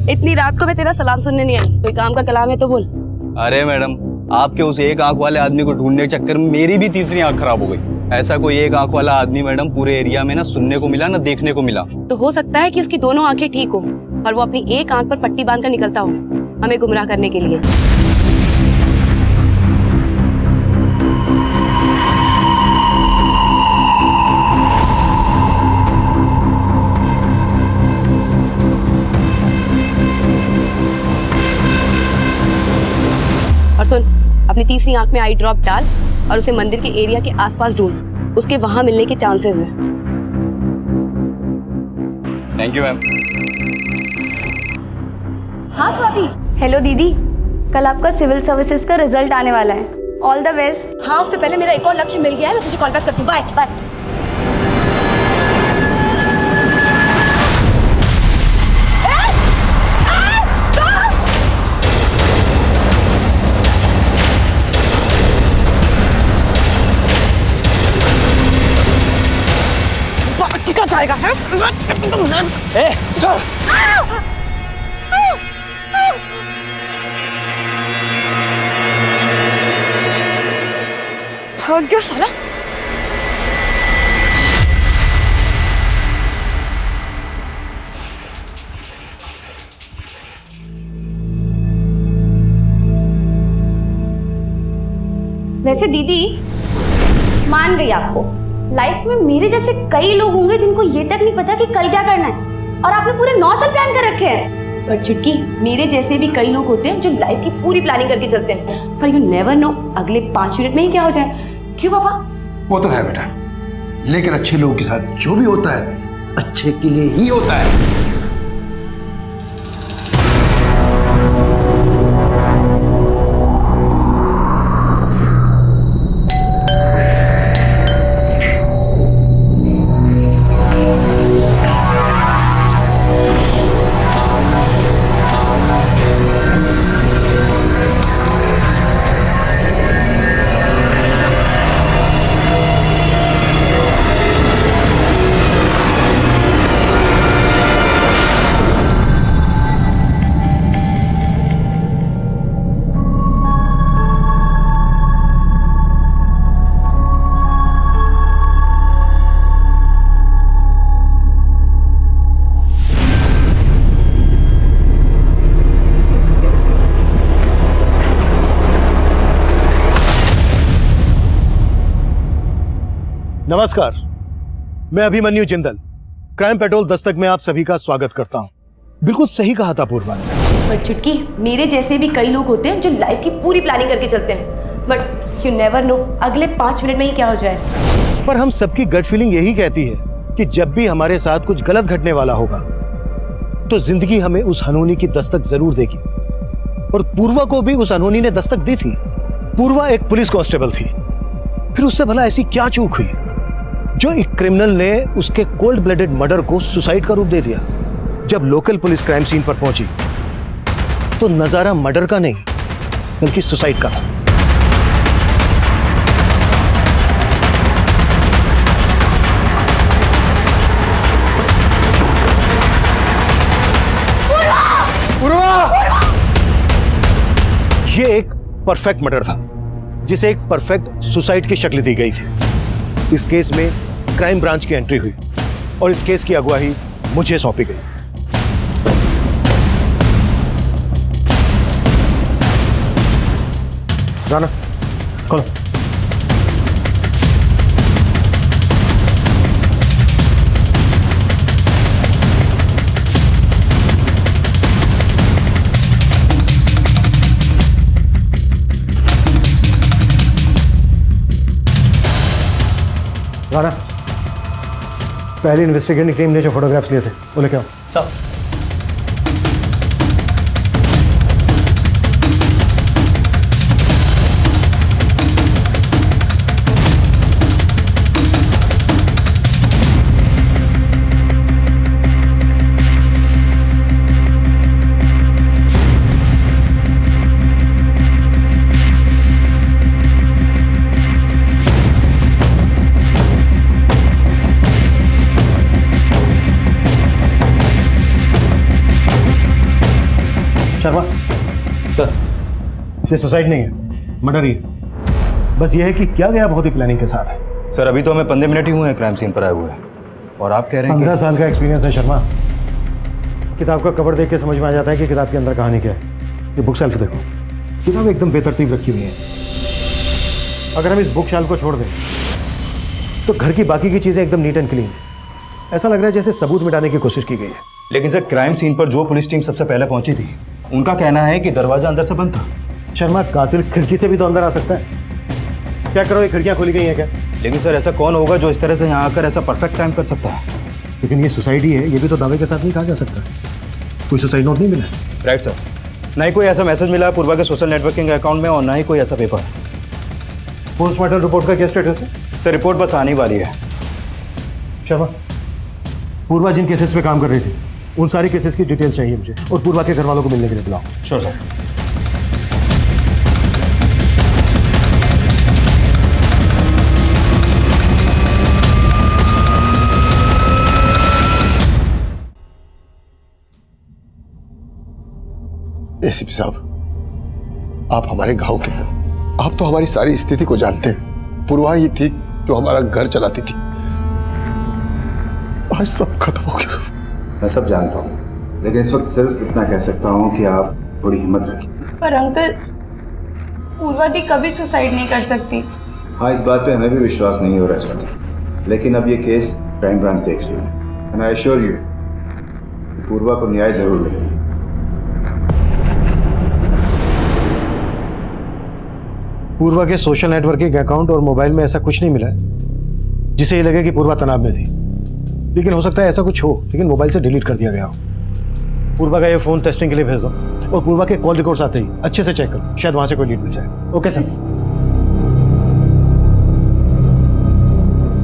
इतनी रात को मैं तेरा सलाम सुनने नहीं आई। कोई काम का कलाम है तो बोल। अरे मैडम, आपके उस एक आंख वाले आदमी को ढूंढने के चक्कर में मेरी भी तीसरी आंख खराब हो गई। ऐसा कोई एक आंख वाला आदमी मैडम पूरे एरिया में ना सुनने को मिला ना देखने को मिला। तो हो सकता है कि उसकी दोनों आंखें ठीक हो और वो अपनी एक आंख पर पट्टी बांधकर निकलता हो हमें गुमराह करने के लिए। और सुन, अपनी तीसरी आंख में आई ड्रॉप डाल और उसे मंदिर के एरिया के आसपास ढूंढ। उसके वहां मिलने के चांसेस हैं। Thank you ma'am. हाँ स्वाति। हेलो दीदी, कल आपका सिविल सर्विसेज का रिजल्ट आने वाला है। All the best. हाँ, उससे पहले मेरा एक और लक्ष्य मिल गया है, मैं तुझे कॉल बैक करती हूँ। Bye bye. क्या जाएगा है? ए, चल। भाग गया साला। वैसे दीदी, मान गई आपको, लाइफ में मेरे जैसे कई लोग होंगे जिनको ये तक नहीं पता कि कल क्या करना है, और आपने पूरे 9 साल प्लान कर रखे हैं। पर चुटकी, मेरे जैसे भी कई लोग होते हैं जो लाइफ की पूरी प्लानिंग करके चलते हैं, पर यू नेवर नो अगले 5 मिनट में ही क्या हो जाए। क्यों पापा? वो तो है बेटा, लेकिन अच्छे लोगों के साथ जो भी होता है अच्छे के लिए ही होता है। नमस्कार, मैं अभिमन्यु जिंदल, क्राइम पेट्रोल दस्तक में आप सभी का स्वागत करता हूं। बिल्कुल सही कहा था पूर्वा ने। पर चुटकी, मेरे जैसे भी कई लोग होते हैं जो लाइफ की पूरी प्लानिंग करके चलते हैं, बट यू नेवर नो अगले 5 मिनट में ही क्या हो जाए। पर हम सबकी गट फीलिंग यही कहती है कि जब भी हमारे साथ कुछ गलत घटने वाला होगा तो जिंदगी हमें उस अनहोनी की दस्तक जरूर देगी, और पूर्वा को भी उस अनहोनी ने दस्तक दी थी। पूर्वा एक पुलिस कांस्टेबल थी, फिर उससे भला ऐसी क्या चूक हुई जो एक क्रिमिनल ने उसके कोल्ड ब्लडेड मर्डर को सुसाइड का रूप दे दिया। जब लोकल पुलिस क्राइम सीन पर पहुंची तो नजारा मर्डर का नहीं बल्कि सुसाइड का था। ये एक परफेक्ट मर्डर था जिसे एक परफेक्ट सुसाइड की शक्ल दी गई थी। इस केस में क्राइम ब्रांच की एंट्री हुई और इस केस की अगुवाई मुझे सौंपी गई। राना, खोलो। राना, पहली इन्वेस्टिगेटिंग टीम ने जो फोटोग्राफ्स लिए थे वो लेके आओ। सब सर ये सुसाइड नहीं है, मर्डर ही है। बस ये है कि क्या गया बहुत ही प्लानिंग के साथ है। सर अभी तो हमें 15 मिनट ही हुए हैं क्राइम सीन पर आए हुए, और आप कह रहे हैं 15 साल का एक्सपीरियंस है शर्मा। किताब का कवर देख के समझ में आ जाता है कि किताब के अंदर कहानी क्या है। ये बुक शेल्फ देखो, किताब एकदम बेतरतीब रखी हुई है। अगर हम इस बुक शेल्फ को छोड़ दें तो घर की बाकी की चीजें एकदम नीट एंड क्लीन। ऐसा लग रहा है जैसे सबूत मिटाने की कोशिश की गई है। लेकिन सर क्राइम सीन पर जो पुलिस टीम सबसे पहले पहुंची थी, उनका कहना है कि दरवाजा अंदर से बंद था। शर्मा, कातिल खिड़की से भी तो अंदर आ सकता है। क्या करो, ये खिड़कियां खोली गई हैं क्या? लेकिन सर ऐसा कौन होगा जो इस तरह से यहाँ आकर ऐसा परफेक्ट क्राइम कर सकता है? लेकिन ये सुसाइड ही है, ये भी तो दावे के साथ नहीं कहा जा सकता। कोई सुसाइड नोट नहीं मिला। राइट सर, ना ही कोई ऐसा मैसेज मिला पूर्वा के सोशल नेटवर्किंग अकाउंट में, और ना ही कोई ऐसा पेपर। पोस्टमार्टम रिपोर्ट का क्या स्टेटस है? सर रिपोर्ट बस आने वाली है। शर्मा, पूर्वा जिन केसेस पे काम कर रही थी उन सारी केसेस की डिटेल्स चाहिए मुझे, और पूर्वा के घर वालों को मिलने के लिए बुलाओ। Sure sir. एसीपी साहब, आप हमारे गांव के हैं, आप तो हमारी सारी स्थिति को जानते हैं। पूर्वा ही थी जो हमारा घर चलाती थी। आज सब खत्म हो गया सर। मैं सब जानता हूँ, लेकिन इस वक्त सिर्फ इतना कह सकता हूँ कि आप थोड़ी हिम्मत रखिए। पर अंकल, पूर्वा दी कभी सुसाइड नहीं कर सकती। हाँ, इस बात पे हमें भी विश्वास नहीं हो रहा इस वक्त, लेकिन अब ये केस क्राइम ब्रांच देख रही है। एंड आई एश्योर यू, पूर्वा को न्याय जरूर मिलेगा। पूर्वा के सोशल नेटवर्किंग अकाउंट और मोबाइल में ऐसा कुछ नहीं मिला है जिसे ये लगे कि पूर्वा तनाव में थी। लेकिन हो सकता है ऐसा कुछ हो, लेकिन मोबाइल से डिलीट कर दिया गया हो। पूर्वा का ये फोन टेस्टिंग के लिए भेज दो, और पूर्वा के कॉल रिकॉर्ड्स आते ही अच्छे से चेक करो, शायद वहां से कोई लीड मिल जाए। Okay sir.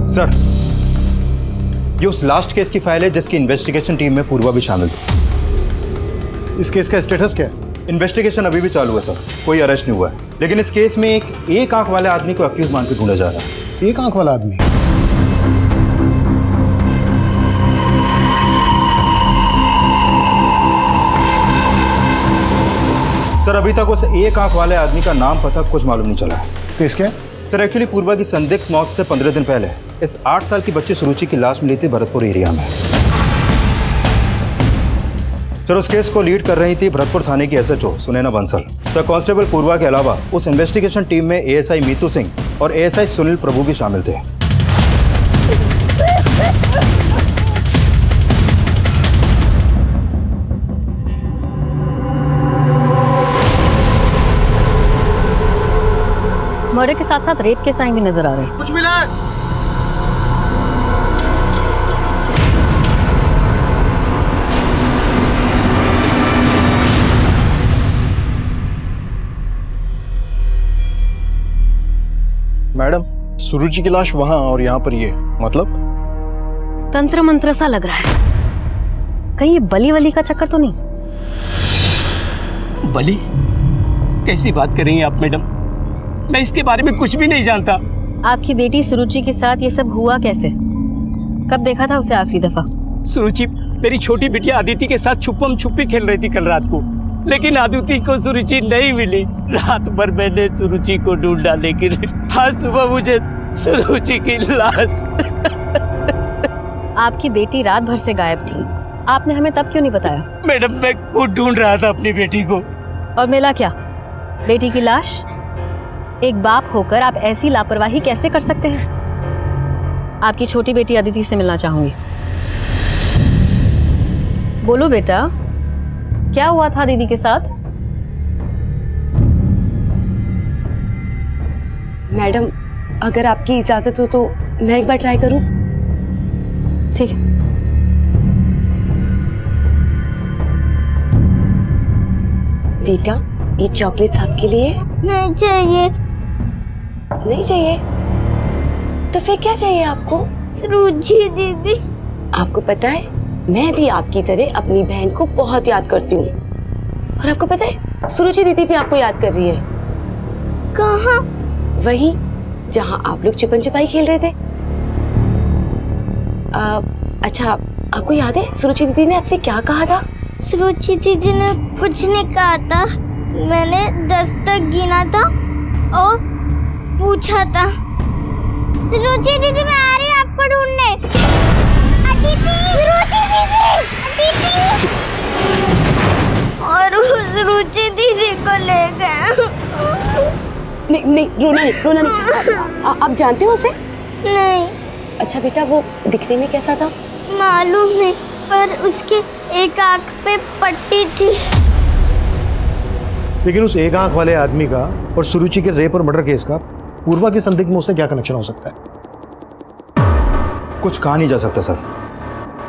सर ये उस लास्ट केस की फाइल है जिसकी इन्वेस्टिगेशन टीम में पूर्वा भी शामिल थी। इस केस का स्टेटस क्या है? इन्वेस्टिगेशन अभी भी चालू है सर, कोई अरेस्ट नहीं हुआ है। लेकिन इस केस में एक आंख वाले आदमी को अक्यूज मान के ढूंढा जा रहा है। एक आंख वाला आदमी? सर अभी तक उस एक आंख वाले आदमी का नाम पता कुछ मालूम नहीं चला है। केस क्या है? सर एक्चुअली पूर्वा की संदिग्ध मौत से 15 दिन पहले इस 8 साल की बच्ची सुरुचि की लाश मिली थी भरतपुर एरिया में। सर उस केस को लीड कर रही थी भरतपुर थाने की SHO Sunaina Bansal. Sir constable Purva के अलावा उस इन्वेस्टिगेशन टीम में एएसआई मीतू सिंह और एएसआई सुनील प्रभु भी शामिल थे। मर्डर के साथ साथ रेप के साइन भी नजर आ रहे हैं। कुछ मिला है? मैडम, सुरुचि की लाश वहां और यहाँ पर ये, मतलब? तंत्र मंत्र सा लग रहा है। कहीं ये बली वली का चक्कर तो नहीं? बली? कैसी बात कर रही हैं आप मैडम? मैं इसके बारे में कुछ भी नहीं जानता। आपकी बेटी सुरुचि के साथ ये सब हुआ कैसे? कब देखा था उसे आखिरी दफा? सुरुचि मेरी छोटी बिटिया अदिति के साथ छुपम छुपी खेल रही थी कल रात को, लेकिन अदिति को सुरुचि नहीं मिली। रात भर मैंने सुरुचि को ढूंढा, लेकिन आज सुबह मुझे सुरुचि की लाश। आपकी बेटी रात भर से गायब थी, आपने हमें तब क्यों नहीं बताया? मैडम मैं खुद ढूंढ रहा था अपनी बेटी को। और मिला क्या? बेटी की लाश? एक बाप होकर आप ऐसी लापरवाही कैसे कर सकते हैं? आपकी छोटी बेटी अदिति से मिलना चाहूंगी। बोलो बेटा, क्या हुआ था दीदी के साथ? मैडम अगर आपकी इजाजत हो तो मैं एक बार ट्राई करूं? ठीक है। बेटा ये चॉकलेट्स आपके लिए। नहीं चाहिए। नहीं चाहिए? तो फिर क्या चाहिए आपको? सुरुचि दीदी। आपको पता है मैं भी आपकी तरह अपनी बहन को बहुत याद करती हूँ, और आपको पता है सुरुचि दीदी भी आपको याद कर रही है। कहाँ? वही जहाँ आप लोग छिपन छिपाई खेल रहे थे। अच्छा आपको याद है सुरुचि दीदी ने आपसे क्या कहा था? सुरुचि दीदी ने कुछ नहीं कहा था, मैंने 10 तक गिना था और पूछा था। रुचि दीदी मैं आ रही हूँ आपको ढूंढने। अदिति, रुचि दीदी, अदिति। और उस रुचि दीदी को ले गए। नहीं नहीं, रोना नहीं। आप जानते हो उसे? नहीं। अच्छा बेटा, वो दिखने में कैसा था? मालूम नहीं, पर उसके एक आंख पे पट्टी थी। लेकिन उस एक आंख वाले आदमी का और सुरुचि के रेप और मर्डर केस का पूर्वा के संदिग्ध में उससे क्या कनेक्शन हो सकता है? कुछ कहा नहीं जा सकता सर,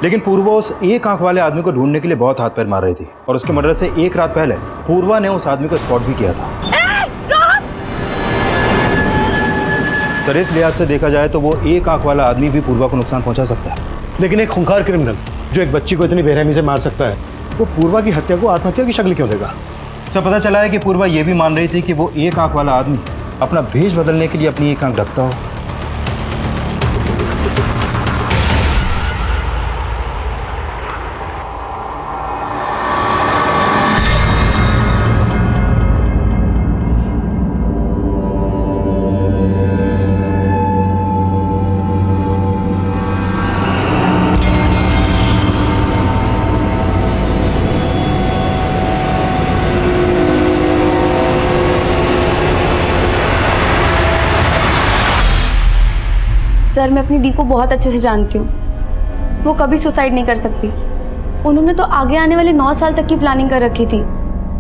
लेकिन पूर्वा उस एक आंख वाले आदमी को ढूंढने के लिए बहुत हाथ पैर मार रही थी और उसके मर्डर से एक रात पहले पूर्वा ने उस आदमी को स्पॉट भी किया था। सर इस लिहाज से देखा जाए तो वो एक आंख वाला आदमी भी पूर्वा को नुकसान पहुंचा सकता है। लेकिन एक खूंखार क्रिमिनल जो एक बच्ची को इतनी बेरहमी से मार सकता है, वो पूर्वा की हत्या को आत्महत्या की शक्ल क्यों देगा? सर पता चला है कि पूर्वा ये भी मान रही थी कि वो एक आंख वाला आदमी अपना भेष बदलने के लिए अपनी एक आंख ढकता हो। सर मैं अपनी दी को बहुत अच्छे से जानती हूँ, वो कभी सुसाइड नहीं कर सकती। उन्होंने तो आगे आने वाले 9 साल तक की प्लानिंग कर रखी थी।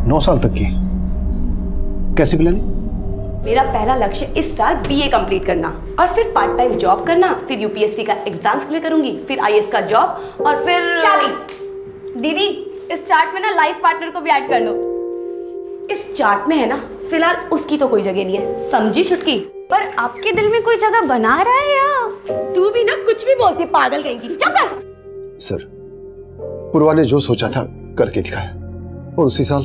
9 साल तक की? कैसी प्लानिंग? मेरा पहला लक्ष्य इस साल बीए कंप्लीट करना और फिर पार्ट टाइम जॉब करना, फिर यूपीएससी का एग्जाम्स क्लियर करूंगी, फिर आईएएस का जॉब और फिर शादी। दीदी इस चार्ट में ना लाइफ पार्टनर को भी ऐड कर लो। इस चार्ट में है ना, फिलहाल उसकी तो कोई जगह नहीं है, समझी छुटकी? पर आपके दिल में कोई जगह बना रहा है या? तू भी ना कुछ भी बोलती, पागल कहेंगी। चुप कर। सर पूर्वा ने जो सोचा था करके दिखाया और उसी साल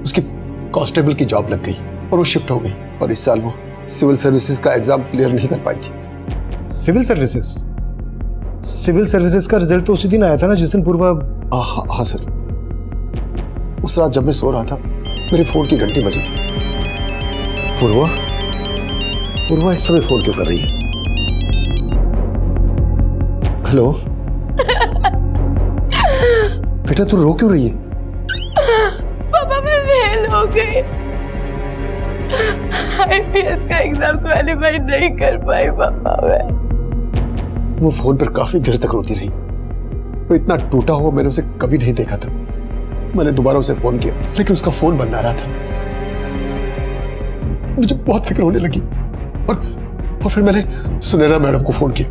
उसकी कांस्टेबल की जॉब लग गई और वो शिफ्ट हो गई और इस साल वो सिविल सर्विसेज का एग्जाम क्लियर नहीं कर पाई थी। Civil services? सिविल सर्विसेज का रिजल्ट तो उसी दिन आया था ना जिस दिन पूर्वा। हाँ सर, उस रात जब मैं सो रहा था मेरे फोन की घंटी बजी थी। पूर्वा इस समय फोन क्यों कर रही है? हेलो बेटा, तू रो क्यों रही है? पापा मैं फेल हो गई, आईपीएस का एग्जाम क्वालिफाई नहीं कर पाई पापा मैं। वो फोन पर काफी देर तक रोती रही और इतना टूटा हुआ मैंने उसे कभी नहीं देखा था। मैंने दोबारा उसे फोन किया लेकिन उसका फोन बंद आ रहा था। मुझे बहुत फिक्र होने लगी और फिर मैंने सुनैना मैडम को फोन किया।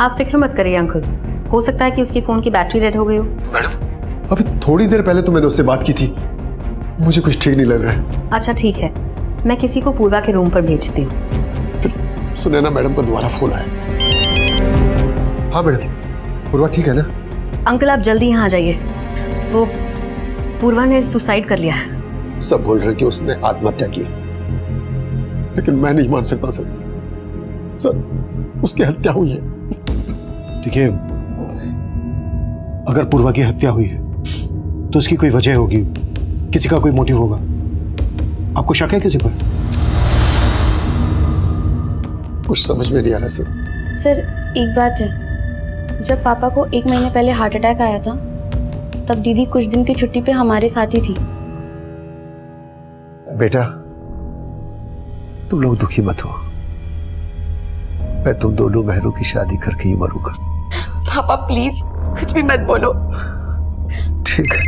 आप फिक्र मत करिए अंकल, हो सकता है कि उसकी फोन की बैटरी डेड हो गई हो। मैडम अभी थोड़ी देर पहले तो मैंने उससे बात की थी, मुझे कुछ ठीक नहीं लग रहा है। अच्छा ठीक है, मैं किसी को पूर्वा के रूम पर भेजती हूँ। फिर सुनैना मैडम का दोबारा फोन आया। हाँ मैडम, पूर्वा ठीक है ना? अंकल आप जल्दी यहाँ आ जाइए, वो पूर्वा ने सुसाइड कर लिया है। सब बोल रहे हैं कि उसने आत्महत्या की, लेकिन मैं नहीं मान सकता सर। सर उसकी हत्या हुई है। देखिए, अगर पूर्वा की हत्या हुई है तो उसकी कोई वजह होगी, किसी का कोई मोटिव होगा। आपको शक है किसी पर? कुछ समझ में नहीं आ रहा सर। सर एक बात है, जब पापा को 1 महीने पहले हार्ट अटैक आया था तब दीदी कुछ दिन की छुट्टी पे हमारे साथ ही थी। बेटा तुम लोग दुखी मत हो, मैं तुम दोनों बहनों की शादी करके ही मरूंगा। पापा प्लीज कुछ भी मत बोलो। ठीक है।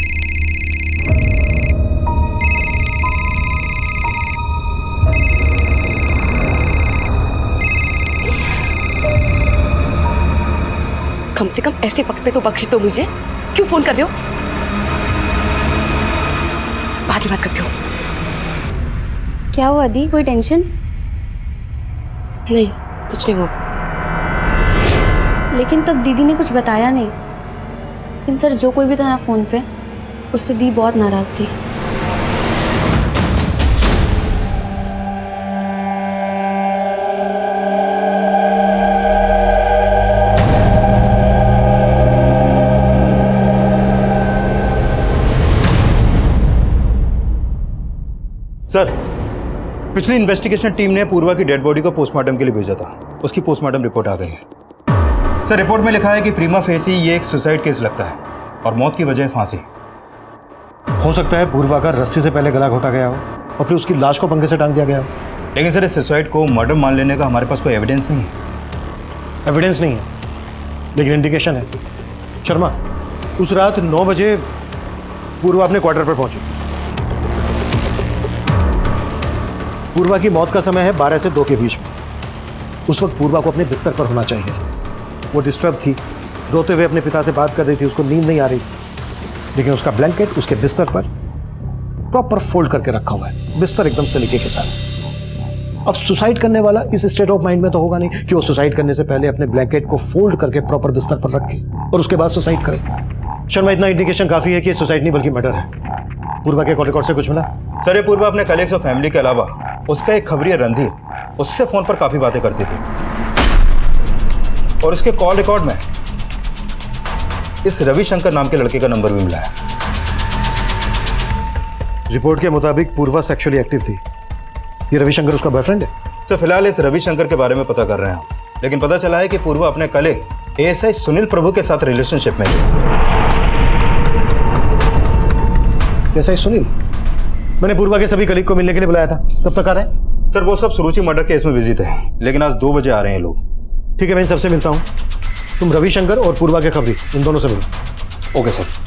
कम से कम ऐसे वक्त पे तो बख्श दो मुझे। क्यों फोन कर रहे हो? बाद में बात करती हूँ। क्या हुआ दी, कोई टेंशन? नहीं कुछ नहीं हुआ। लेकिन तब दीदी ने कुछ बताया नहीं। लेकिन सर जो कोई भी था ना फोन पे, उससे दी बहुत नाराज थी। सर, पिछली इन्वेस्टिगेशन टीम ने पूर्वा की डेड बॉडी को पोस्टमार्टम के लिए भेजा था। उसकी पोस्टमार्टम रिपोर्ट आ गई है। सर, रिपोर्ट में लिखा है कि प्रीमा फेसी ये एक सुसाइड केस लगता है और मौत की वजह फांसी। हो सकता है पूर्वा का रस्सी से पहले गला घोटा गया हो और फिर उसकी लाश को पंखे से टांग दिया गया हो। लेकिन सर, इस सुसाइड को मर्डर मान लेने का हमारे पास कोई एविडेंस नहीं है। एविडेंस नहीं है, लेकिन इंडिकेशन है। शर्मा, उस रात 9 बजे पूर्वा अपने क्वार्टर पर पहुंची। पूर्वा की मौत का समय है 12 से 2 के बीच में। उस वक्त पूर्वा को अपने बिस्तर पर होना चाहिए। वो डिस्टर्ब थी, रोते हुए अपने पिता से बात कर रही थी, उसको नींद नहीं आ रही थी। लेकिन उसका ब्लैंकेट उसके बिस्तर पर प्रॉपर फोल्ड करके रखा हुआ है, बिस्तर एकदम सलीके के साथ। अब सुसाइड करने वाला इस स्टेट ऑफ माइंड में तो होगा नहीं कि वो सुसाइड करने से पहले अपने ब्लैंकेट को फोल्ड करके प्रॉपर बिस्तर पर रखे और उसके बाद सुसाइड करे। शर्मा, इतना इंडिकेशन काफी है कि सुसाइड नहीं बल्कि मर्डर है। पूर्वा के कॉल रिकॉर्ड से कुछ मिला? सर, ये पूर्वा अपने कलीग्स और फैमिली के अलावा उसका एक खबरिया रणधीर, उससे फोन पर काफी बातें करती थी और उसके कॉल रिकॉर्ड में इस रविशंकर नाम के लड़के का नंबर भी मिला है। रिपोर्ट के मुताबिक पूर्वा सेक्सुअली एक्टिव थी। ये रविशंकर उसका बॉयफ्रेंड है? तो फिलहाल इस रविशंकर के बारे में पता कर रहे हैं हम, लेकिन पता चला है कि पूर्वा अपने कलीग एएसआई सुनील प्रभु के साथ रिलेशनशिप में थी। एएसआई सुनील? मैंने पूर्वा के सभी कलीग को मिलने के लिए बुलाया था, तब तक आ रहे हैं? सर, वो सब सुरुचि मर्डर केस में बिजी थे, लेकिन आज 2 बजे आ रहे हैं लोग। ठीक है, मैं इन सबसे मिलता हूँ। तुम रविशंकर और पूर्वा के खबरी, इन दोनों से मिलो। Okay sir.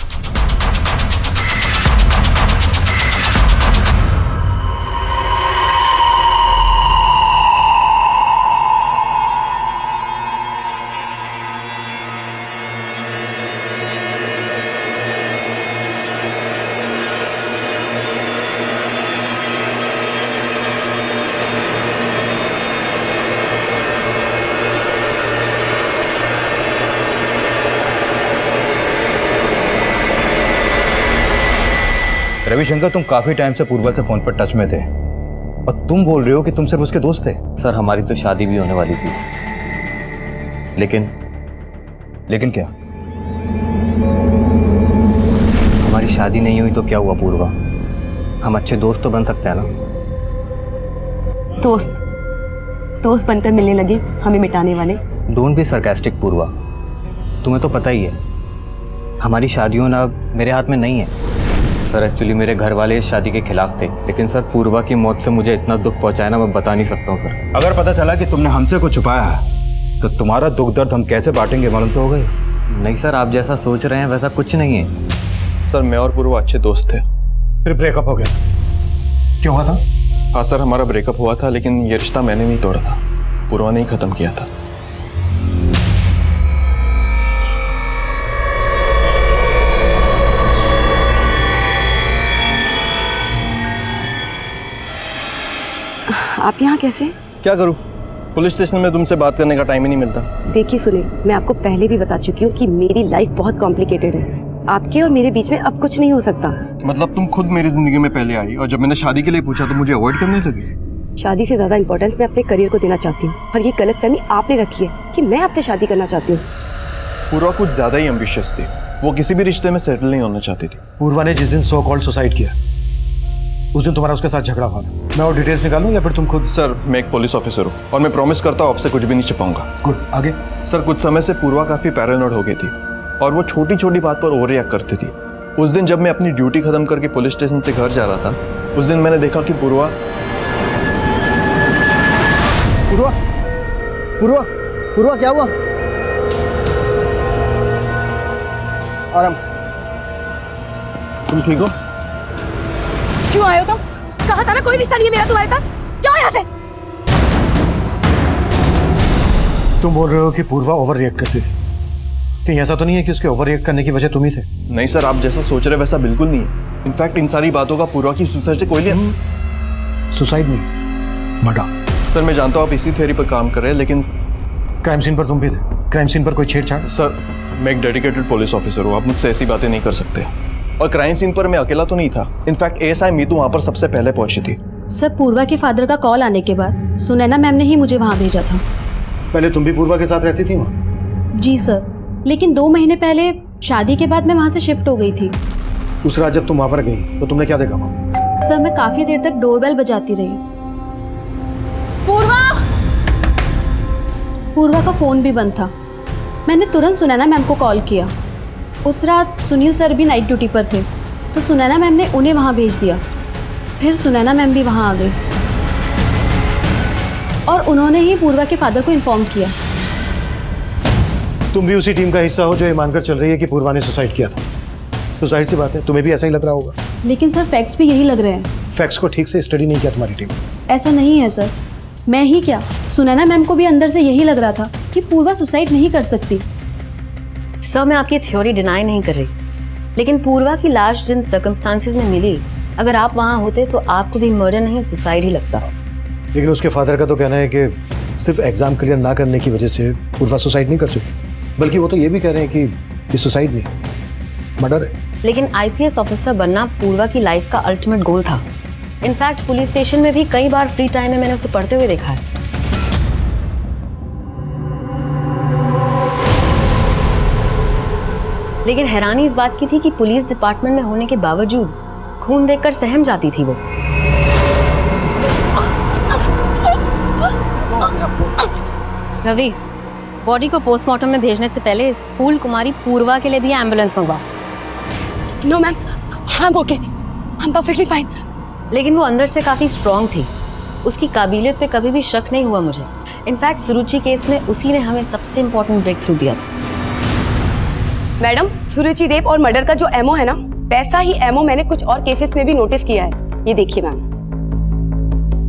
रविशंकर, तुम काफी टाइम से पूर्वा से फोन पर टच में थे और तुम बोल रहे हो कि तुम सिर्फ उसके दोस्त थे। सर, हमारी तो शादी भी होने वाली थी, लेकिन क्या? हमारी शादी नहीं हुई तो क्या हुआ पूर्वा? हम अच्छे दोस्त तो बन सकते हैं ना। दोस्त बनकर मिलने लगे हमें मिटाने वाले। डोंट बी सरकास्टिक पूर्वा, तुम्हें तो पता ही है हमारी शादियों ना मेरे हाथ में नहीं है। सर, एक्चुअली मेरे घर वाले इस शादी के खिलाफ थे, लेकिन सर पूर्वा की मौत से मुझे इतना दुख पहुंचाया ना, मैं बता नहीं सकता हूँ सर। अगर पता चला कि तुमने हमसे कुछ छुपाया है तो तुम्हारा दुख दर्द हम कैसे बांटेंगे, मालूम तो होगा ही। नहीं सर, आप जैसा सोच रहे हैं वैसा कुछ नहीं है। सर, मैं और पूर्वा अच्छे दोस्त थे। फिर ब्रेकअप हो गया, क्यों हुआ था? हाँ सर, हमारा ब्रेकअप हुआ था, लेकिन ये रिश्ता मैंने नहीं तोड़ा था, पूर्वा ने ही खत्म किया था। आप यहाँ कैसे? क्या करूँ, पुलिस स्टेशन में तुमसे बात करने का टाइम ही नहीं मिलता। देखिए सुनील, मैं आपको पहले भी बता चुकी हूँ कि मेरी लाइफ बहुत कॉम्प्लिकेटेड है। आपके और मेरे बीच में अब कुछ नहीं हो सकता। मतलब तुम खुद मेरी जिंदगी में पहले आई और जब मैंने शादी के लिए पूछा तो मुझे अवॉइड करने लगी। शादी से ज्यादा इंपॉर्टेंस मैं अपने करियर को देना चाहती हूँ और ये गलतफहमी आपने रखी है कि मैं आपसे शादी करना चाहती हूँ। पूर्वा कुछ ज्यादा ही एम्बिशियस थी, वो किसी भी रिश्ते में सेटल नहीं होना चाहती थी। पूर्वा ने जिस दिन सो कॉल्ड सुसाइड किया उस दिन तुम्हारा उसके साथ झगड़ा हुआ था। मैं और डिटेल्स निकालूं या फिर तुम खुद? सर, मैं एक पुलिस ऑफिसर हूँ और मैं प्रॉमिस करता हूँ आपसे कुछ भी नहीं छिपाऊंगा। गुड, आगे? सर, कुछ समय से पूर्वा काफी पैरानॉइड हो गई थी और वो छोटी छोटी बात पर ओवर रिएक्ट करती थी। उस दिन जब मैं अपनी ड्यूटी खत्म करके पुलिस स्टेशन से घर जा रहा था, उस दिन मैंने देखा कि पूर्वा क्या हुआ? आराम से। तुम ठीक हो? क्यों आए हो तुम? कहा था ना कोई रिश्ता नहीं है मेरा तुम्हारे साथ। जाओ यहाँ से। तुम बोल रहे हो कि पूर्वा ओवर रिएक्ट करती थी, कहीं ऐसा तो नहीं है कि उसके ओवर रिएक्ट करने की वजह तुम ही थे? नहीं सर, आप जैसा सोच रहे वैसा बिल्कुल नहीं है। इनफैक्ट इन सारी बातों का पूर्वा की सुसाइड से कोई नहीं। सुसाइड नहीं, मर्डर। सर, मैं जानता हूँ आप इसी थ्योरी पर काम कर रहे हैं, लेकिन क्राइम सीन पर तुम भी थे। क्राइम सीन पर कोई छेड़छाड़? सर, मैं एक डेडिकेटेड पुलिस ऑफिसर हूँ, आप मुझसे ऐसी बातें नहीं कर सकते। और क्राइम सीन पर मैं अकेला तो नहीं था, इनफैक्ट एएसआई मीतू वहाँ पर सबसे पहले पहुंची थी। सर, पूर्वा के फादर का कॉल आने के बाद सुनैना मैम ने ही मुझे वहाँ भेजा था। पहले तुम भी पूर्वा के साथ रहती थी वहाँ? जी सर, लेकिन 2 महीने पहले शादी के बाद मैं वहाँ से शिफ्ट हो गई थी। उस रात जब तुम वहाँ पर गई तो तुमने क्या देखा वहाँ? सर मैं काफी देर तक डोरबेल बजाती रही। पूर्वा का फोन भी बंद था। मैंने तुरंत सुनैना मैम को कॉल किया। उस रात सुनील सर भी नाइट ड्यूटी पर थे, तो सुनैना मैम ने उन्हें वहाँ भेज दिया। फिर सुनैना मैम भी वहाँ आ गई और उन्होंने ही पूर्वा के फादर को इन्फॉर्म किया। तुम भी उसी टीम का हिस्सा हो जो ये मानकर चल रही है कि पूर्वा ने सुसाइड किया था, तो जाहिर सी बात है तुम्हें भी ऐसा ही लग रहा होगा। लेकिन सर फैक्ट्स भी यही लग रहे हैं। फैक्ट्स को ठीक से स्टडी नहीं किया तुम्हारी टीम। ऐसा नहीं है सर, मैं ही क्या, सुनैना मैम को भी अंदर से यही लग रहा था कि पूर्वा सुसाइड नहीं कर सकती। सर मैं आपकी थ्योरी डिनाई नहीं कर रही, लेकिन पूर्वा की लाश जिन सर्कमस्टांसेस में मिली, अगर आप वहाँ होते तो आपको भी मर्डर नहीं सुसाइड ही लगता। लेकिन उसके फादर का तो कहना है कि सिर्फ एग्जाम क्लियर ना करने की वजह से पूर्वा सुसाइड नहीं कर सकती, बल्कि वो तो ये भी कह रहे हैं कि ये सुसाइड नहीं, मर्डर है। लेकिन आईपीएस ऑफिसर बनना पूर्वा की लाइफ का अल्टीमेट गोल था। इनफैक्ट पुलिस स्टेशन में भी कई बार फ्री टाइम में मैंने उसे पढ़ते हुए देखा है। लेकिन हैरानी इस बात की थी कि पुलिस डिपार्टमेंट में होने के बावजूद खून देखकर सहम जाती थी वो। रवि, बॉडी को पोस्टमार्टम में भेजने से पहले इस फूल कुमारी पूर्वा के लिए भी एम्बुलेंस मंगवाओ। No ma'am, I am okay, I am perfectly fine. लेकिन वो अंदर से काफी स्ट्रांग थी, उसकी काबिलियत पे कभी भी शक नहीं हुआ मुझे। इनफैक्ट सुरुचि केस में उसी ने हमें सबसे इम्पोर्टेंट ब्रेक थ्रू दिया था। मैडम, सुरुचि रेप और मर्डर का जो एमओ है ना, वैसा ही एमओ मैंने कुछ और केसेस में भी नोटिस किया है। ये देखिए मैम,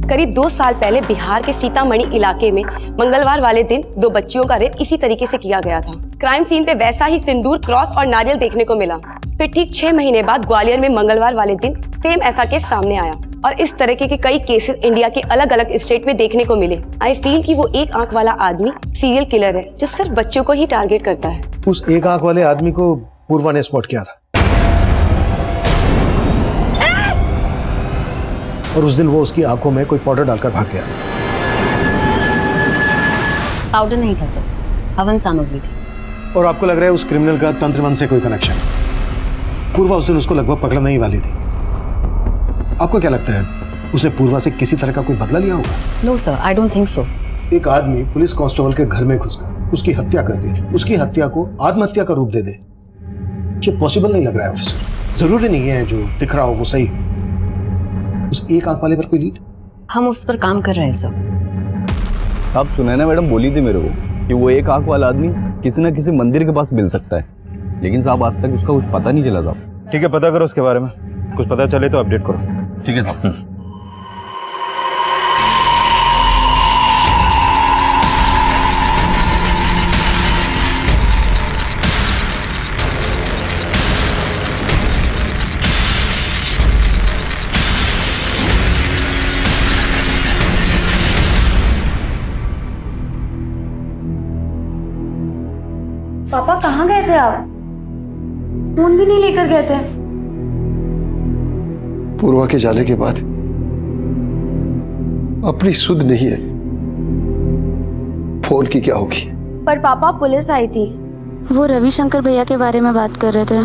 करीब 2 साल पहले बिहार के सीतामढ़ी इलाके में मंगलवार वाले दिन 2 बच्चियों का रेप इसी तरीके से किया गया था। क्राइम सीन पे वैसा ही सिंदूर, क्रॉस और नारियल देखने को मिला। फिर ठीक 6 महीने बाद ग्वालियर में मंगलवार वाले दिन सेम ऐसा केस सामने आया और इस तरीके के कई केसेस इंडिया के अलग अलग स्टेट में देखने को मिले। आई फील कि वो एक आंख वाला आदमी सीरियल किलर है जो सिर्फ बच्चों को ही टारगेट करता है। उस एक आंख वाले आदमी को पूर्वा ने स्पॉट किया था और उस दिन वो उसकी आंखों में कोई पाउडर डालकर भाग गया। पाउडर नहीं था सर, हवन सामग्री थी। और आपको लग रहा है उस क्रिमिनल का तंत्रमन से कोई कनेक्शन? पूर्वा उस दिन उसको लगभग पकड़ने ही वाली थी। आपको क्या लगता है उसने पूर्वा से किसी तरह का कोई बदला लिया होगा? No sir, I don't think so. एक आदमी पुलिस कांस्टेबल के घर में घुसकर उसकी हत्या करके उसकी हत्या को आत्महत्या का रूप दे दे, ये पॉसिबल नहीं लग रहा है ऑफिसर। जरूरी नहीं है जो दिख रहा हो वो सही। उस एक आंख वाले पर कोई लीड? हम उस पर काम कर रहे हैं सर। आप सुनैना मैडम बोली थी मेरे को कि वो एक आंख वाला आदमी किसी न किसी मंदिर के पास मिल सकता है, लेकिन साहब आज तक उसका कुछ पता नहीं चला साहब। ठीक है, पता करो उसके बारे में, कुछ पता चले तो अपडेट करो। ठीक है साहब। पापा कहाँ गए थे आप? फोन भी नहीं लेकर गए थे। पूर्वा के जाने के बाद अपनी सुध नहीं है, फोन की क्या होगी? पर पापा पुलिस आई थी, वो रविशंकर भैया के बारे में बात कर रहे थे।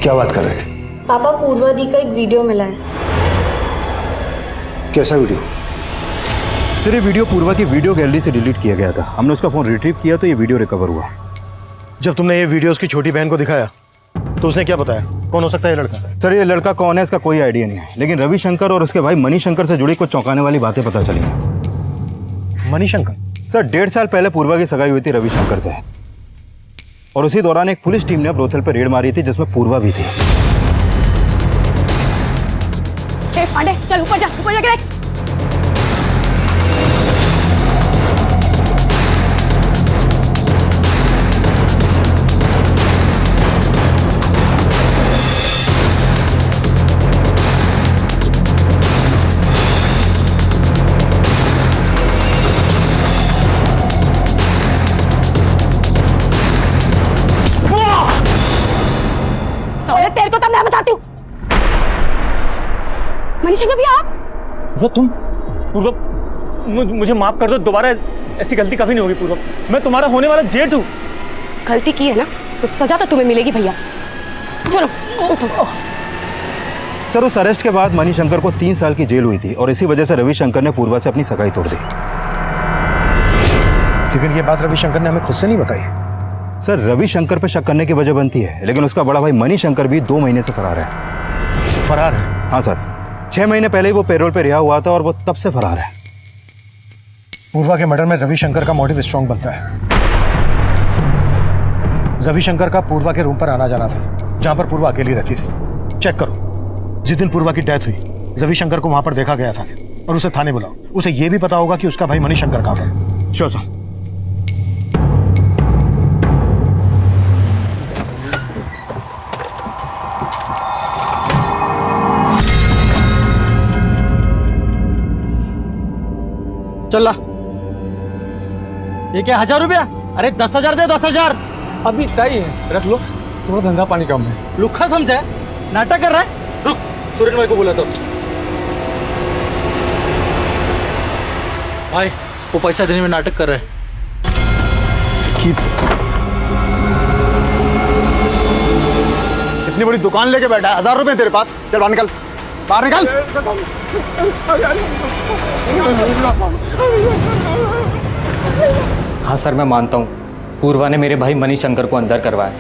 क्या बात कर रहे थे? पापा पूर्वा दी का एक वीडियो मिला है। कैसा वीडियो? सर ये वीडियो पूर्वा की वीडियो गैलरी से डिलीट किया गया था। हमने उसका फोन रिट्रीव किया तो ये वीडियो रिकवर हुआ। जब तुमने ये वीडियो उसकी छोटी बहन को दिखाया तो उसने क्या बताया? कौन हो सकता है ये लड़का? सर ये लड़का कौन है इसका कोई आइडिया नहीं है, लेकिन रविशंकर और उसके भाई मणिशंकर से जुड़ी कुछ चौंकाने वाली बातें पता चली हैं। मणिशंकर? सर 1.5 साल पहले पूर्वा की सगाई हुई थी रविशंकर से, और उसी दौरान एक पुलिस टीम ने ब्रोथल पर रेड मारी थी जिसमें पूर्वा भी थी। पांडे चल ऊपर जा देख। तेरे को तब मैं बताती हूँ। मणिशंकर भी आप? तुम पूर्व, मुझे माफ कर दो, दोबारा ऐसी गलती कभी नहीं होगी पूर्व। मैं तुम्हारा होने वाला जेठ हूँ। गलती की है ना तो सजा तो तुम्हें मिलेगी भैया। चलो उठो। सर उस अरेस्ट के बाद मणिशंकर को 3 साल की जेल हुई थी और इसी वजह से रविशंकर ने पूर्वा से अपनी सगाई तोड़ दी। लेकिन ये बात रविशंकर ने हमें खुद से नहीं बताई। सर रविशंकर पे शक करने की वजह बनती है, लेकिन उसका बड़ा भाई मणिशंकर भी 2 महीने से फरार है। फरार है? हाँ सर, 6 महीने पहले ही वो पैरोल पे रिहा हुआ था और वो तब से फरार है। पूर्वा के मर्डर में रविशंकर का मोटिव स्ट्रॉन्ग बनता है। रविशंकर का पूर्वा के रूम पर आना जाना था, जहां पर पूर्वा अकेली रहती थी। चेक करो, जिस दिन पूर्वा की डेथ हुई रविशंकर को वहां पर देखा गया था और उसे थाने बुलाओ। उसे यह भी पता होगा कि उसका भाई मणिशंकर कहां है। Sure sir. चल ये क्या 1000 रुपया? अरे 10,000 दे 10,000। अभी तय है, रख लो, थोड़ा धंधा पानी कम है। लुखा समझा नाटक कर रहा है। रुक, सूरज भाई को बोला तो भाई वो पैसा देने में नाटक कर रहा है। इतनी बड़ी दुकान लेके बैठा है, 1000 रुपए तेरे पास। चल बाहर निकल, बाहर निकल। हाँ सर, मैं मानता हूँ पूर्वा ने मेरे भाई मणिशंकर को अंदर करवाया।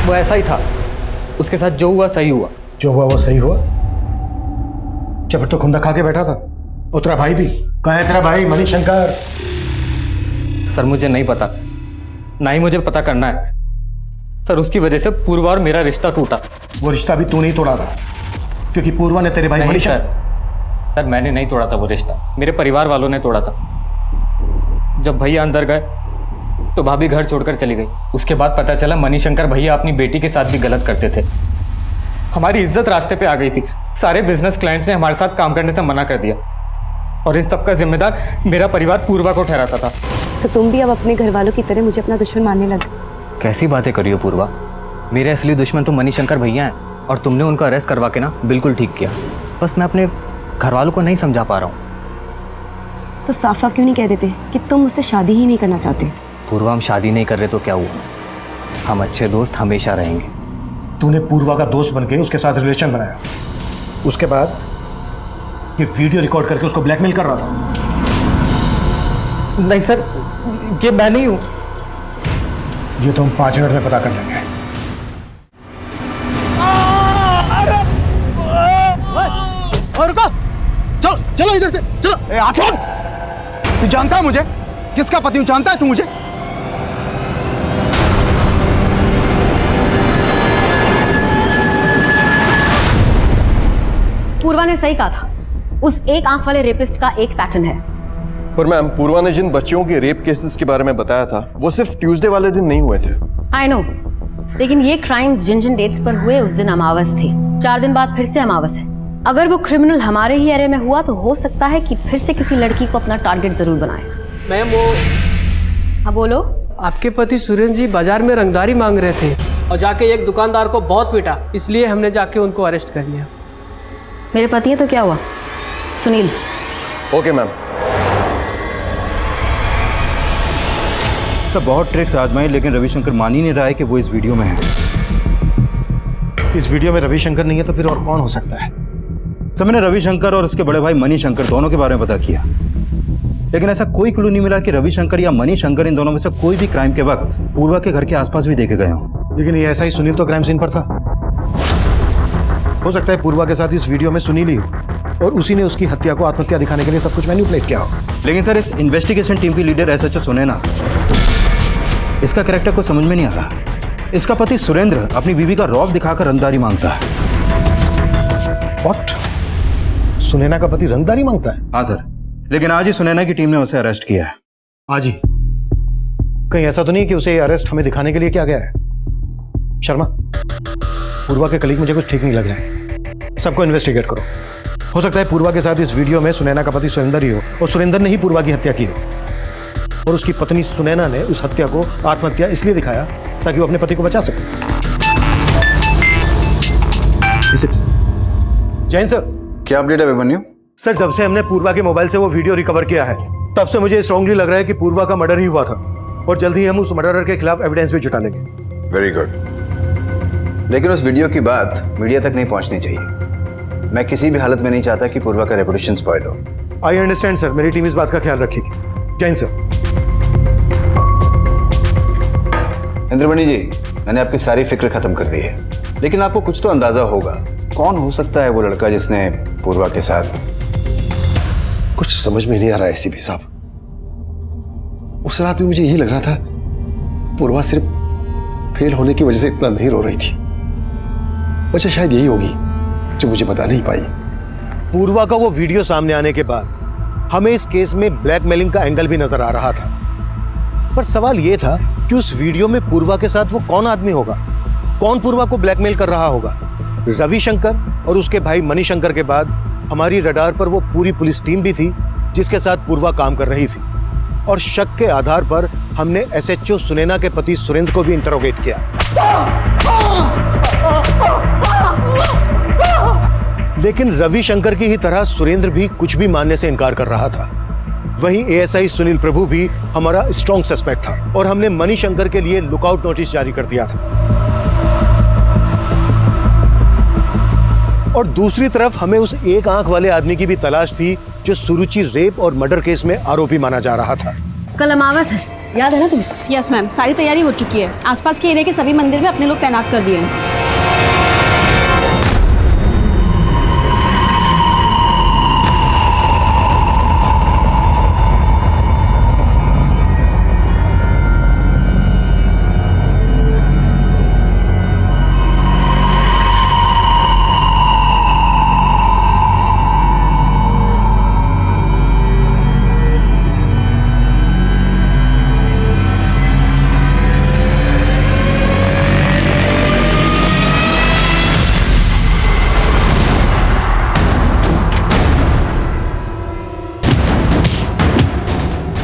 वो ऐसा ही था, उसके साथ जो हुआ सही हुआ। जो हुआ वो सही हुआ? जब तो खुंदा खा के बैठा था। और तेरा भाई भी कहाँ है? तेरा भाई मणिशंकर? सर मुझे नहीं पता, ना ही मुझे पता करना है सर। उसकी वजह से पूर्वा और मेरा रिश्ता टूटा। वो रिश्ता भी तू नहीं तोड़ा था, क्योंकि पूर्वा ने तेरे भाई मणिशंकर। सर मैंने नहीं तोड़ा था वो रिश्ता, मेरे परिवार वालों ने तोड़ा था। जब भैया अंदर गए तो भाभी घर छोड़कर चली गई। उसके बाद पता चला मणिशंकर भैया अपनी बेटी के साथ भी गलत करते थे। हमारी इज्जत रास्ते पे आ गई थी। सारे बिजनेस क्लाइंट्स ने हमारे साथ काम करने से मना कर दिया और इन सबका जिम्मेदार मेरा परिवार पूर्वा को ठहराता था। तो तुम भी अब अपने घर वालों की तरह मुझे अपना दुश्मन मानने लगे? कैसी बातें करी हो पूर्वा? मेरे असली दुश्मन तो मणिशंकर भैया हैं और तुमने उनको अरेस्ट करवा के ना बिल्कुल ठीक किया। बस मैं अपने घर वालों को नहीं समझा पा रहा हूँ। तो साफ साफ क्यों नहीं कह देते कि तुम मुझसे शादी ही नहीं करना चाहते? पूर्वा हम शादी नहीं कर रहे तो क्या हुआ? हम अच्छे दोस्त हमेशा रहेंगे। तूने पूर्वा का दोस्त बन के उसके साथ रिलेशन बनाया, उसके बाद ये वीडियो रिकॉर्ड करके उसको ब्लैकमेल कर रहा था। नहीं सर, ये मैं नहीं हूँ। ये तो हम 5 मिनट में पता कर लेंगे। और रुको, चलो चलो इधर से चलो। आखिर तू जानता है मुझे किसका पति हूं? जानता है तू मुझे? पूर्वा ने सही कहा था, उस एक आंख वाले रेपिस्ट का एक पैटर्न है। पर मैम, पूर्वा ने जिन बच्चियों के रेप केसेस के बारे में बताया था वो सिर्फ ट्यूसडे वाले दिन नहीं हुए थे। आई नो, लेकिन ये क्राइम्स जिन जिन डेट्स पर हुए उस दिन अमावस थी। 4 दिन बाद फिर से अमावस है। अगर वो क्रिमिनल हमारे ही एरिया में हुआ तो हो सकता है कि फिर से किसी लड़की को अपना टारगेट जरूर बनाए। मैम वो हाँ बोलो। आपके पति सुरेंद्र जी बाजार में रंगदारी मांग रहे थे और जाके एक दुकानदार को बहुत पीटा, इसलिए हमने जाके उनको अरेस्ट कर लिया। मेरे पति है तो क्या हुआ? सुनील। Okay ma'am. सब बहुत ट्रिक्स आजमाए, लेकिन रविशंकर मान ही नहीं रहा है कि वो इस वीडियो में है। इस वीडियो में रविशंकर नहीं है तो फिर और कौन हो सकता है? सब मैंने रविशंकर और उसके बड़े भाई मणिशंकर दोनों के बारे में पता किया, लेकिन ऐसा कोई क्लू नहीं मिला कि रविशंकर या मणिशंकर इन दोनों में से कोई भी क्राइम के वक्त पूर्वा के घर के आसपास भी देखे गए हों। लेकिन ये ऐसा ही सुनील तो क्राइम सीन पर था। हो सकता है पूर्वा के साथ इस वीडियो में सुनील ही हो और उसी ने उसकी हत्या को आत्महत्या दिखाने के लिए सब कुछ मैनिपुलेट किया हो। लेकिन सर इस इन्वेस्टिगेशन टीम की लीडर एसएचओ सुनैना, इसका कैरेक्टर को समझ में नहीं आ रहा। इसका पति सुरेंद्र अपनी बीवी का रौब दिखाकर रंगदारी मांगता है। व्हाट? सुनैना का पति रंगदारी मांगता है? हाँ सर, लेकिन आज ही सुनैना की टीम ने उसे अरेस्ट किया है। आज ही? कहीं ऐसा तो नहीं कि उसे अरेस्ट हमें दिखाने के लिए किया गया है? शर्मा, पूर्वा के कलीग मुझे कुछ ठीक नहीं लग रहा है। सबको इन्वेस्टिगेट करो। हो सकता है पूर्वा के साथ इस वीडियो में सुनैना का पति सुरेंद्र ही हो और सुरेंद्र ने ही पूर्वा की हत्या की हो और उसकी पत्नी सुनैना ने उस हत्या को आत्महत्या इसलिए दिखाया ताकि वो अपने पति को बचा सके। जैन सर, क्या अपडेट है अभिमन्यु? सर, जब से हमने पूर्वा के मोबाइल से वो वीडियो रिकवर किया है तब से मुझे स्ट्रांगली लग रहा है कि पूर्वा का मर्डर ही हुआ था और जल्द ही हम उस मर्डरर के खिलाफ एविडेंस भी जुटा लेंगे। Very good. लेकिन उस वीडियो की बात मीडिया तक नहीं पहुंचनी चाहिए। मैं किसी भी हालत में नहीं चाहता कि पूर्वा का रेपुटेशन स्पॉइल हो। आई अंडरस्टैंड सर, मेरी टीम इस बात का ख्याल रखेगी। जय हिंद सर। इंद्रमणि जी, मैंने आपकी सारी फिक्र खत्म कर दी है, लेकिन आपको कुछ तो अंदाजा होगा कौन हो सकता है वो लड़का जिसने पूर्वा के साथ। कुछ समझ में नहीं आ रहा है एसीपी साहब। उस रात में मुझे यही लग रहा था पूर्वा सिर्फ फेल होने की वजह से इतना नहीं रो रही थी। वजह शायद यही होगी जो मुझे बता नहीं पाई। पूर्वा का वो वीडियो सामने आने के बाद हमें इस केस में ब्लैकमेलिंग का एंगल भी नजर आ रहा था, पर सवाल ये था कि उस वीडियो में पूर्वा के साथ वो कौन आदमी होगा, कौन पूर्वा को ब्लैकमेल कर रहा होगा। रविशंकर और उसके भाई मणिशंकर के बाद हमारी रडार पर वो पूरी पुलिस टीम भी थी जिसके साथ पूर्वा काम कर रही थी, और शक के आधार पर हमने एसएचओ सुनैना के पति सुरेंद्र को भी इंटरोगेट किया। लेकिन रविशंकर की ही तरह सुरेंद्र भी कुछ भी मानने से इनकार कर रहा था। वहीं एएसआई सुनील प्रभु भी हमारा स्ट्रॉन्ग सस्पेक्ट था और हमने मणिशंकर के लिए लुकआउट नोटिस जारी कर दिया था। और दूसरी तरफ हमें उस एक आंख वाले आदमी की भी तलाश थी जो सुरुचि रेप और मर्डर केस में आरोपी माना जा रहा था। कल अमावस है, याद है ना तुम्हें? यस मैम, सारी तैयारी हो चुकी है। आसपास के एरिया के सभी मंदिर में अपने लोग तैनात कर दिए हैं।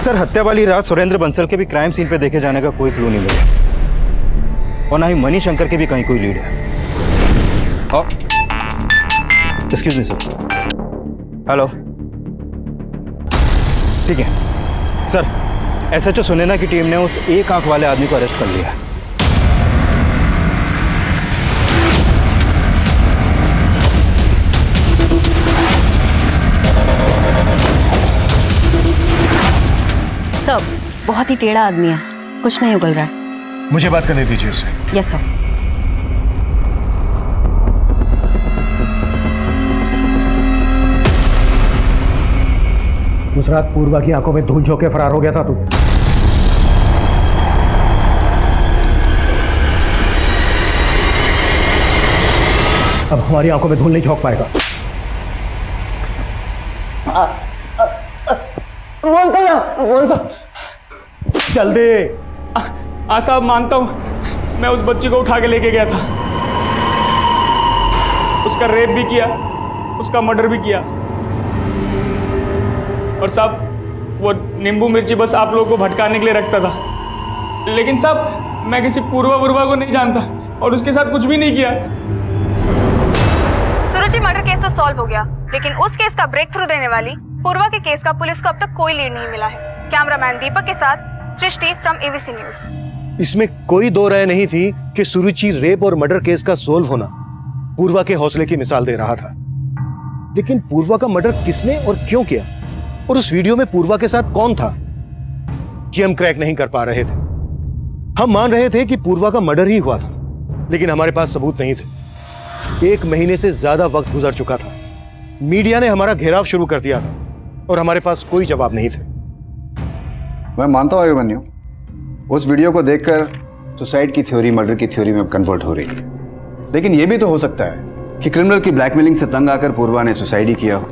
सर, हत्या वाली रात सुरेंद्र बंसल के भी क्राइम सीन पे देखे जाने का कोई क्लू नहीं मिला, और ना ही मणिशंकर के भी कहीं कोई लीड है। Excuse me sir. हेलो, ठीक है सर। एसएचओ सुनैना की टीम ने उस एक आंख वाले आदमी को अरेस्ट कर लिया है। सब बहुत ही टेढ़ा आदमी है, कुछ नहीं उगल रहा है। मुझे बात करने दीजिए उसे। Yes sir. उस रात पूर्वा की आंखों में धूल झोंके फरार हो गया था तू। अब हमारी आंखों में धूल नहीं झोंक पाएगा। जल्दी। साहब, मानता हूँ मैं उस बच्ची को उठा के लेके गया था, उसका रेप भी किया, उसका मर्डर भी किया। और साहब, वो नींबू मिर्ची बस आप लोगों को भटकाने के लिए रखता था। लेकिन साहब, मैं किसी पूर्वा को नहीं जानता और उसके साथ कुछ भी नहीं किया। सुरुचि मर्डर केस तो सॉल्व हो गया, लेकिन उस केस का ब्रेक थ्रू देने वाली पूर्वा के केस का पुलिस को अब तक कोई लीड नहीं मिला है। कैमरामैन दीपक के साथ सृष्टि फ्रॉम एबीसी न्यूज। इसमें कोई दो राय नहीं थी कि सुरुचि रेप और मर्डर केस का सोल्व होना पूर्वा के हौसले की मिसाल दे रहा था। लेकिन पूर्वा का मर्डर किसने और क्यों किया, और उस वीडियो में पूर्वा के साथ कौन था, ये हम क्रैक नहीं कर पा रहे थे। हम मान रहे थे कि पूर्वा का मर्डर ही हुआ था, लेकिन हमारे पास सबूत नहीं थे। 1 महीने से ज्यादा वक्त गुजर चुका था, मीडिया ने हमारा घेराव शुरू कर दिया था और हमारे पास कोई जवाब नहीं थे। मैं मानता हूँ अभिमन्यु, उस वीडियो को देखकर सुसाइड की थ्योरी मर्डर की थ्योरी में कन्वर्ट हो रही है। लेकिन यह भी तो हो सकता है कि क्रिमिनल की ब्लैकमेलिंग से तंग आकर पूर्वा ने सुसाइड ही किया हो।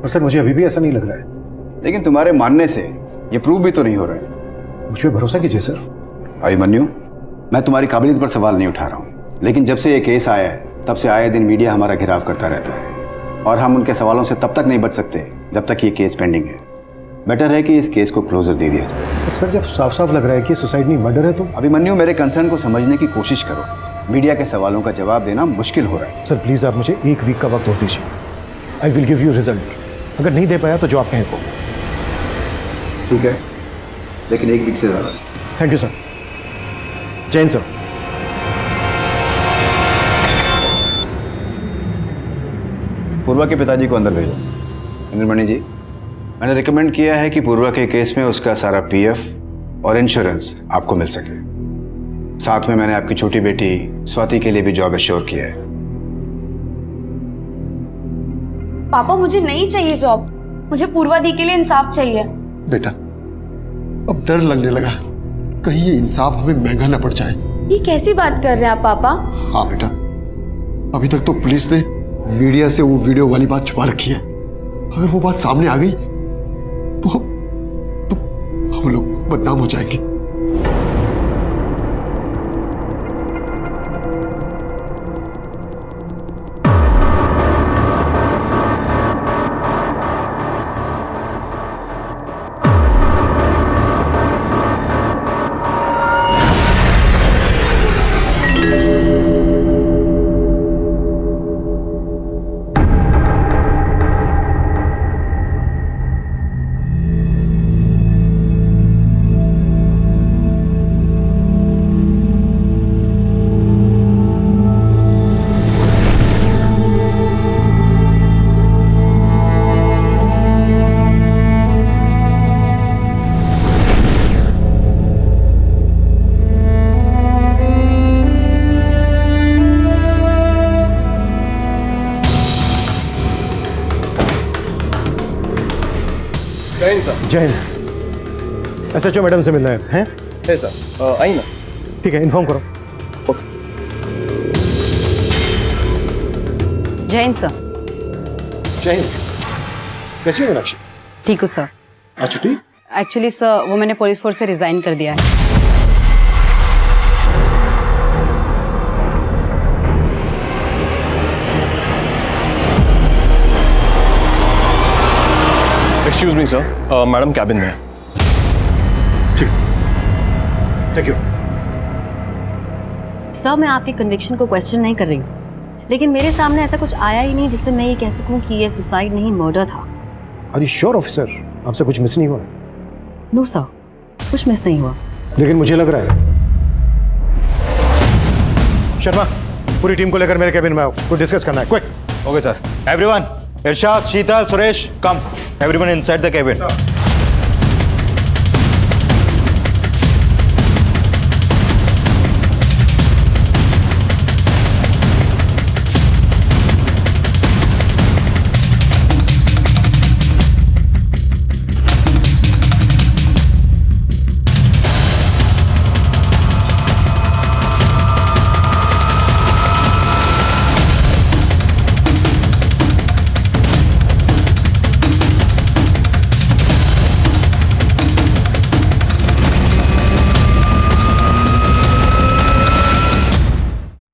और सर, मुझे अभी भी ऐसा नहीं लग रहा है। लेकिन तुम्हारे मानने से ये प्रूव भी तो नहीं हो रहा है। मुझ पर भरोसा कीजिए सर। अभिमन्यु, मैं तुम्हारी काबिलियत पर सवाल नहीं उठा रहा हूँ, लेकिन जब से ये केस आया है तब से आए दिन मीडिया हमारा घेराव करता रहता है, और हम उनके सवालों से तब तक नहीं बच सकते जब तक ये केस पेंडिंग है। बेटर है कि इस केस को क्लोजर दे दिया जाए। सर, जब साफ साफ लग रहा है कि सुसाइड नहीं मर्डर है तो। अभिमन्यु, मेरे कंसर्न को समझने की कोशिश करो। मीडिया के सवालों का जवाब देना मुश्किल हो रहा है। सर प्लीज, आप मुझे 1 वीक का वक्त और दीजिए। I will give you result. अगर नहीं दे पाया तो जो आप कहें वो। ठीक है, लेकिन 1 वीक से ज़्यादा। Thank you sir. Jain sir. Purva के पिताजी को अंदर भेजो। इंद्रमणि जी, मैंने रिकमेंड किया है कि पूर्वा के केस में उसका सारा पीएफ और इंश्योरेंस आपको मिल सके। साथ में मैंने आपकी छोटी बेटी स्वाति के लिए भी जॉब एश्योर किया है। पापा मुझे नहीं चाहिए जॉब, मुझे पूर्वा दी के लिए इंसाफ चाहिए। बेटा, अब डर लगने लगा कहीं ये इंसाफ हमें महंगा न पड़ जाए। ये कैसी बात कर रहे हैं आप पापा? हाँ बेटा, अभी तक तो पुलिस ने मीडिया से वो वीडियो वाली बात छुपा रखी है। अगर वो बात सामने आ गई तो हम लोग बदनाम हो जाएंगे। जय हिंद। एसएचओ मैडम से मिलना है सर। आई ना। ठीक है, इन्फॉर्म करो। जय हिंद सर। जय हिंद। कैसी हो मीनाक्षी? ठीक हूँ सर। आज छुट्टी? एक्चुअली सर वो मैंने पुलिस फोर्स से रिजाइन कर दिया है। Excuse me sir, madam cabin में है। ठीक, थैंक यू। सर मैं आपके कन्विक्शन को क्वेश्चन नहीं कर रही हूँ, लेकिन मेरे सामने ऐसा कुछ आया ही नहीं जिससे मैं ये कह सकूं कि ये सुसाइड नहीं मर्डर था। Are you sure officer? आपसे कुछ मिस नहीं हुआ है? नो सर, कुछ मिस नहीं हुआ। लेकिन मुझे लग रहा है। शर्मा, पूरी टीम को लेकर मेरे कैबिन में आओ, कुछ डिस्कस करना है। Quick. Okay sir. Everyone, Irshad, Shital, Suresh, come. Everyone inside the cabin.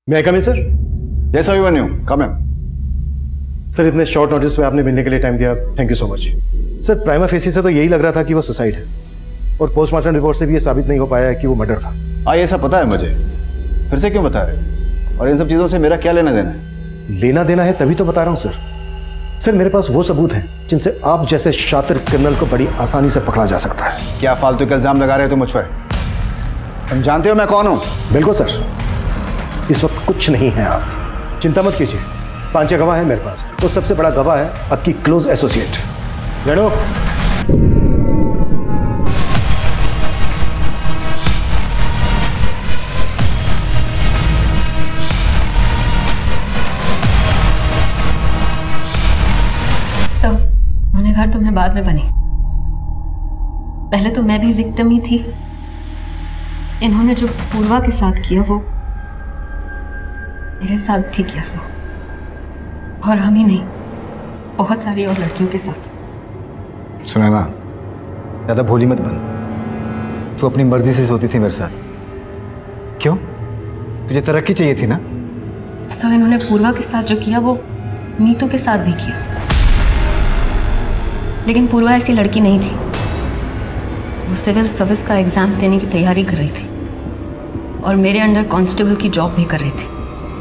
May I come in sir? Yes, Abhimanyu, come in. Sir इतने शॉर्ट नोटिस में आपने मिलने के लिए टाइम दिया, thank you so much. Sir prima facie से तो यही लग रहा था कि वो सुसाइड है, और पोस्टमार्टम रिपोर्ट से भी ये साबित नहीं हो पाया है कि वो मर्डर था। हाँ, ये सब पता है मुझे, फिर से क्यों बता रहे? और इन सब चीजों से मेरा क्या लेना देना है? लेना देना है तभी तो बता रहा हूँ सर। सर मेरे पास वो सबूत हैं जिनसे आप जैसे शातिर क्रिमिनल को बड़ी आसानी से पकड़ा जा सकता है। क्या फालतू के इल्जाम लगा रहे हो तुम मुझ पर? तुम जानते हो मैं कौन हूँ? बिल्कुल सर, इस वक्त कुछ नहीं है आप चिंता मत कीजिए। 5-6 गवाह है मेरे पास, और सबसे बड़ा गवाह है आपकी क्लोज एसोसिएट रेणु। सर गुनहगार तो मैं बाद में बनी, पहले तो मैं भी विक्टिम ही थी। इन्होंने जो पूर्वा के साथ किया वो मेरे साथ भी किया सर, और हम ही नहीं, बहुत सारी और लड़कियों के साथ। सुनैना, ज्यादा भोली मत बन। तू अपनी मर्जी से सोती थी मेरे साथ, क्यों? तुझे तरक्की चाहिए थी ना? सर इन्होंने पूर्वा के साथ जो किया वो मीतू के साथ भी किया, लेकिन पूर्वा ऐसी लड़की नहीं थी। वो सिविल सर्विस का एग्जाम देने की तैयारी कर रही थी और मेरे अंडर कांस्टेबल की जॉब भी कर रही थी।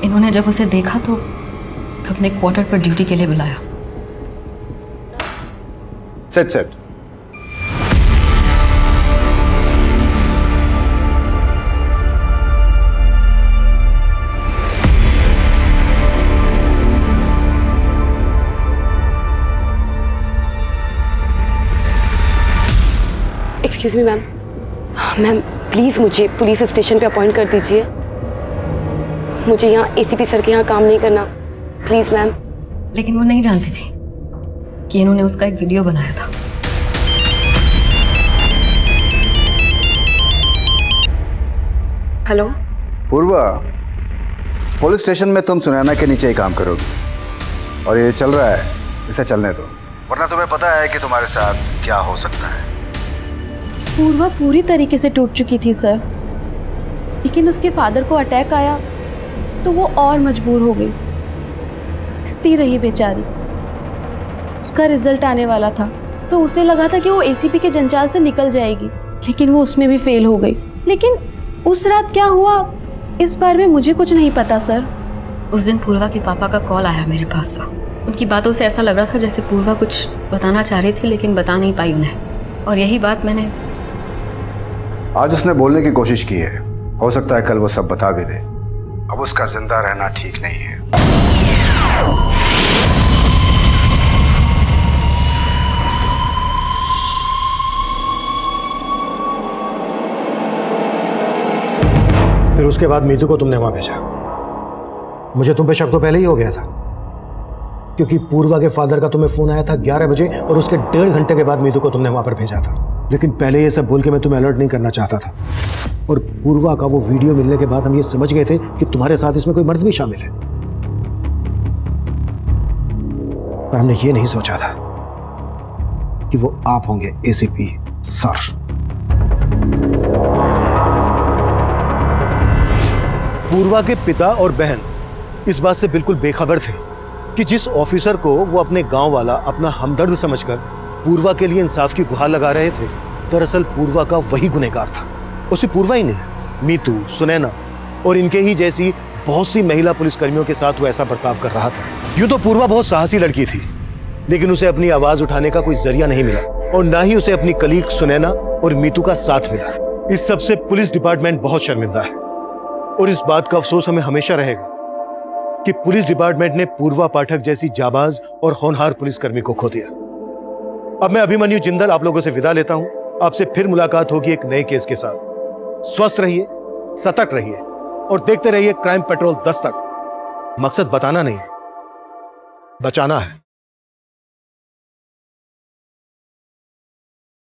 इन्होंने जब उसे देखा तो अपने क्वार्टर पर ड्यूटी के लिए बुलाया। Set excuse me ma'am, ma'am please मुझे पुलिस स्टेशन पे अपॉइंट कर दीजिए। मुझे यहाँ एसीपी सर के यहाँ काम नहीं करना, प्लीज़ मैम। लेकिन वो नहीं जानती थी कि इन्होंने उसका एक वीडियो बनाया था। हेलो पूर्वा, पुलिस स्टेशन में तुम सुनैना के नीचे ही काम करोगी और ये चल रहा है, इसे चलने दो, वरना तुम्हें पता है कि तुम्हारे साथ क्या हो सकता है। पूर्वा पूरी तरीके से टूट चुकी थी सर, लेकिन उसके फादर को अटैक आया तो वो और मजबूर हो गई, स्थिर रही बेचारी। उसका रिजल्ट आने वाला था तो उसे लगा था कि वो एसीपी के जंजाल से निकल जाएगी, लेकिन वो उसमें भी फेल हो गई। लेकिन उस रात क्या हुआ इस बारे में मुझे कुछ नहीं पता सर। उस दिन पूर्वा के पापा का कॉल आया मेरे पास। उनकी बातों से ऐसा लग रहा था जैसे पूर्वा कुछ बताना चाह रही थी लेकिन बता नहीं पाई उन्हें, और यही बात मैंने आज उसने बोलने की कोशिश की है, हो सकता है कल वो सब बता भी दे। अब उसका जिंदा रहना ठीक नहीं है। फिर उसके बाद मीतू को तुमने वहां भेजा। मुझे तुम पे शक तो पहले ही हो गया था, क्योंकि पूर्वा के फादर का तुम्हें फोन आया था 11 बजे और उसके 1.5 घंटे के बाद मीतू को तुमने वहां पर भेजा था। लेकिन पहले ये सब बोल के मैं तुम्हें अलर्ट नहीं करना चाहता था, और पूर्वा का वो वीडियो मिलने के बाद हम ये समझ गए थे कि तुम्हारे साथ इसमें कोई मर्द भी शामिल है। पर हमने ये नहीं सोचा था कि वो आप होंगे एसीपी सर। पूर्वा के पिता और बहन इस बात से बिल्कुल बेखबर थे कि जिस ऑफिसर को वो अपने गांव वाला अपना हमदर्द समझकर पूर्वा के लिए इंसाफ की गुहार लगा रहे थे, दरअसल पूर्वा का वही गुनहगार था। उसे पूर्वा ही नहीं, मीतू, सुनैना और इनके ही जैसी बहुत सी महिला पुलिसकर्मियों के साथ वो ऐसा बर्ताव कर रहा था। यूं तो पूर्वा बहुत साहसी लड़की थी, लेकिन उसे अपनी आवाज उठाने का कोई जरिया नहीं मिला, और ना ही उसे अपनी कलीग सुनैना और मीतू का साथ मिला। इस सबसे पुलिस डिपार्टमेंट बहुत शर्मिंदा है, और इस बात का अफसोस हमें हमेशा रहेगा कि पुलिस डिपार्टमेंट ने पूर्वा पाठक जैसी जाबाज और होनहार पुलिसकर्मी को खो दिया। अब मैं अभिमन्यु जिंदल आप लोगों से विदा लेता हूं। आपसे फिर मुलाकात होगी एक नए केस के साथ। स्वस्थ रहिए, सतर्क रहिए और देखते रहिए क्राइम पेट्रोल 10 तक। मकसद बताना नहीं, बचाना है।